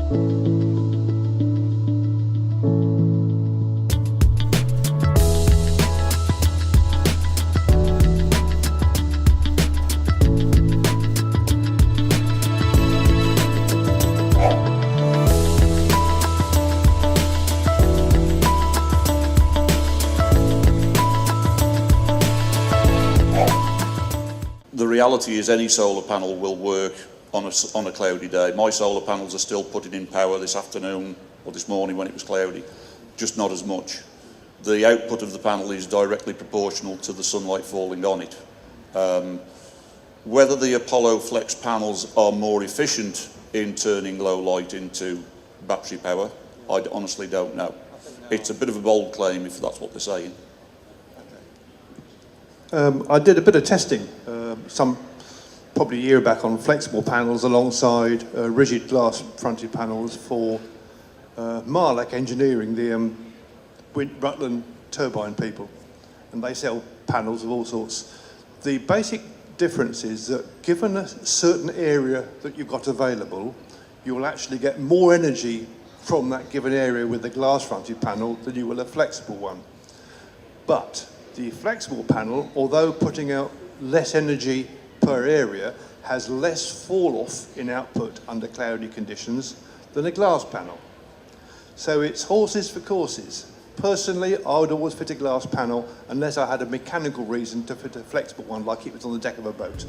The reality is any solar panel will work on a cloudy day. My solar panels are still putting in power this afternoon or this morning when it was cloudy, just not as much. The output of the panel is directly proportional to the sunlight falling on it. Whether the Apollo Flex panels are more efficient in turning low light into battery power, I honestly don't know. It's a bit of a bold claim if that's what they're saying. I did a bit of testing, probably a year back, on flexible panels alongside rigid glass fronted panels for Marlec Engineering, the Rutland turbine people, and they sell panels of all sorts. The basic difference is that given a certain area that you've got available, you will actually get more energy from that given area with the glass fronted panel than you will a flexible one. But the flexible panel, although putting out less energy per area, has less fall off in output under cloudy conditions than a glass panel. So it's horses for courses. Personally, I would always fit a glass panel unless I had a mechanical reason to fit a flexible one, like it was on the deck of a boat.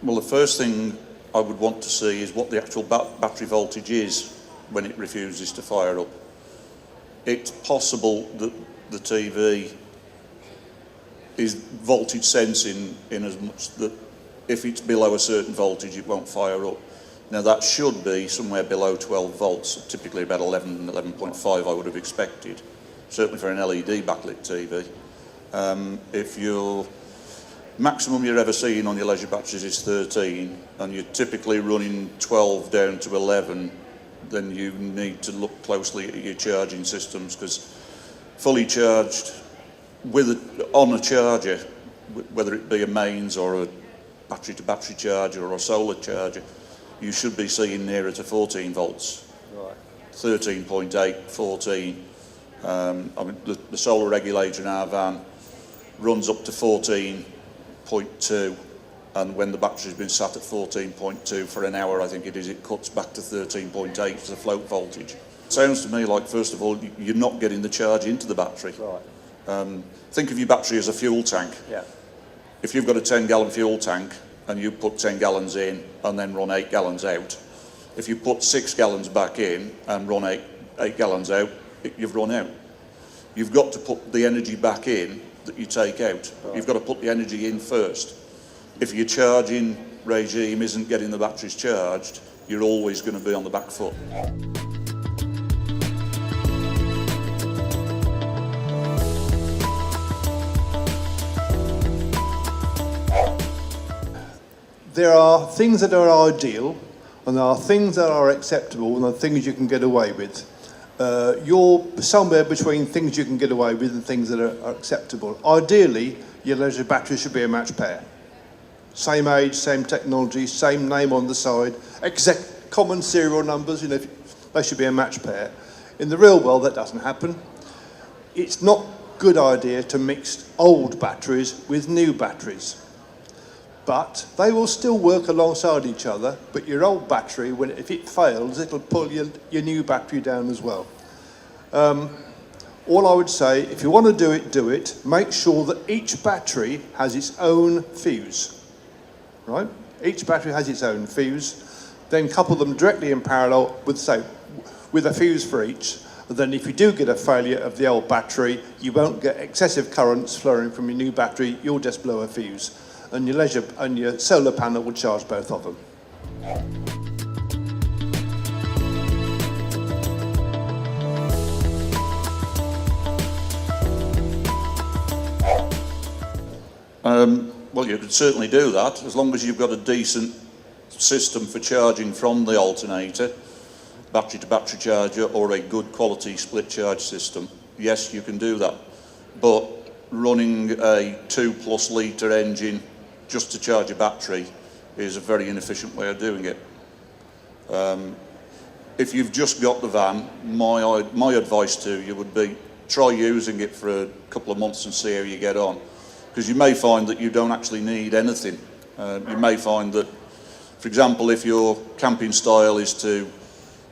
Well, the first thing I would want to see is what the actual battery voltage is when it refuses to fire up. It's possible that the TV is voltage sensing in as much that if it's below a certain voltage it won't fire up. Now that should be somewhere below 12 volts, typically about 11, 11.5 I would have expected, certainly for an LED backlit TV. If your maximum you're ever seeing on your leisure batteries is 13 and you're typically running 12 down to 11, then you need to look closely at your charging systems, because fully charged on a charger, whether it be a mains or a battery to battery charger or a solar charger, you should be seeing nearer to 14 volts. Right. 13.8, 14. I mean, the solar regulator in our van runs up to 14.2, and when the battery's been sat at 14.2 for an hour, I think it is, it cuts back to 13.8 as a float voltage. Sounds to me like, first of all, you're not getting the charge into the battery. Right. Think of your battery as a fuel tank. Yeah. If you've got a 10-gallon fuel tank and you put 10 gallons in and then run 8 gallons out, if you put 6 gallons back in and run 8 gallons out, you've run out. You've got to put the energy back in that you take out. Right. You've got to put the energy in first. If your charging regime isn't getting the batteries charged, you're always going to be on the back foot. There are things that are ideal, and there are things that are acceptable, and there are things you can get away with. You're somewhere between things you can get away with and things that are acceptable. Ideally, your leisure battery should be a match pair. Same age, same technology, same name on the side, exact common serial numbers, you know, they should be a match pair. In the real world, that doesn't happen. It's not a good idea to mix old batteries with new batteries. But they will still work alongside each other, but your old battery, if it fails, it'll pull your new battery down as well. All I would say, if you want to do it. Make sure that each battery has its own fuse, right? Each battery has its own fuse. Then couple them directly in parallel with a fuse for each. Then if you do get a failure of the old battery, you won't get excessive currents flowing from your new battery, you'll just blow a fuse. And your solar panel will charge both of them. Well, you could certainly do that, as long as you've got a decent system for charging from the alternator, battery to battery charger, or a good quality split charge system. Yes, you can do that. but running a 2+ litre engine just to charge a battery is a very inefficient way of doing it. If you've just got the van, my advice to you would be try using it for a couple of months and see how you get on, because you may find that you don't actually need anything. You may find that, for example, if your camping style is to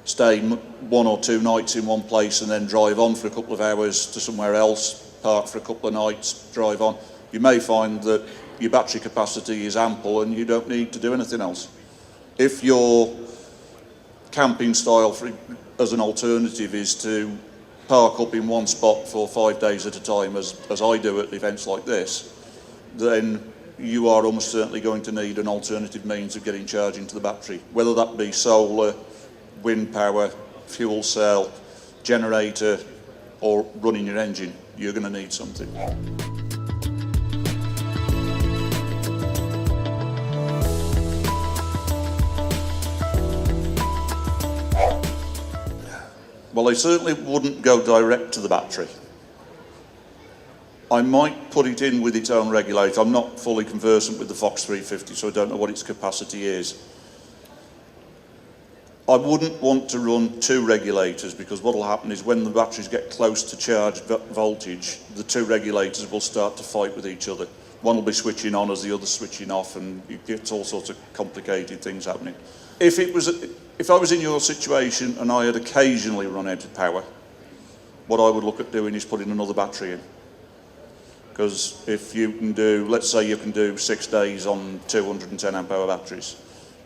stay 1 or 2 nights in one place and then drive on for a couple of hours to somewhere else, park for a couple of nights, drive on, you may find that your battery capacity is ample and you don't need to do anything else. If your camping style as an alternative is to park up in one spot for 5 days at a time, as I do at events like this, then you are almost certainly going to need an alternative means of getting charge into the battery, whether that be solar, wind power, fuel cell, generator, or running your engine. You're going to need something. Well, I certainly wouldn't go direct to the battery. I might put it in with its own regulator. I'm not fully conversant with the Fox 350, so I don't know what its capacity is. I wouldn't want to run 2 regulators, because what will happen is when the batteries get close to charge voltage, the 2 regulators will start to fight with each other. One will be switching on as the other's switching off, and you get all sorts of complicated things happening. If I was in your situation and I had occasionally run out of power, what I would look at doing is putting another battery in. Because if you can do, let's say you can do 6 days on 210 amp hour batteries,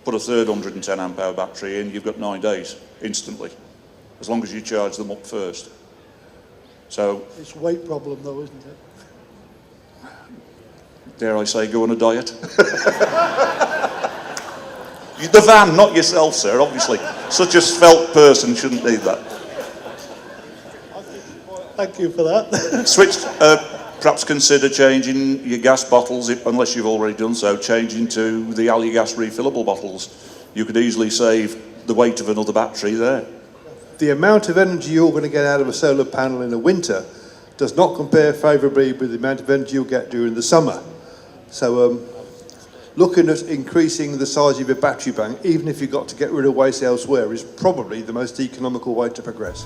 put a third 110 amp hour battery in, you've got 9 days instantly, as long as you charge them up first. So it's a weight problem though, isn't it? Dare I say, go on a diet? The van, not yourself, sir, obviously. Such a svelte person shouldn't need that. Thank you for that. Switch, perhaps consider changing your gas bottles, unless you've already done so, changing to the Aligas refillable bottles. You could easily save the weight of another battery there. The amount of energy you're going to get out of a solar panel in the winter does not compare favourably with the amount of energy you'll get during the summer. So looking at increasing the size of your battery bank, even if you've got to get rid of waste elsewhere, is probably the most economical way to progress.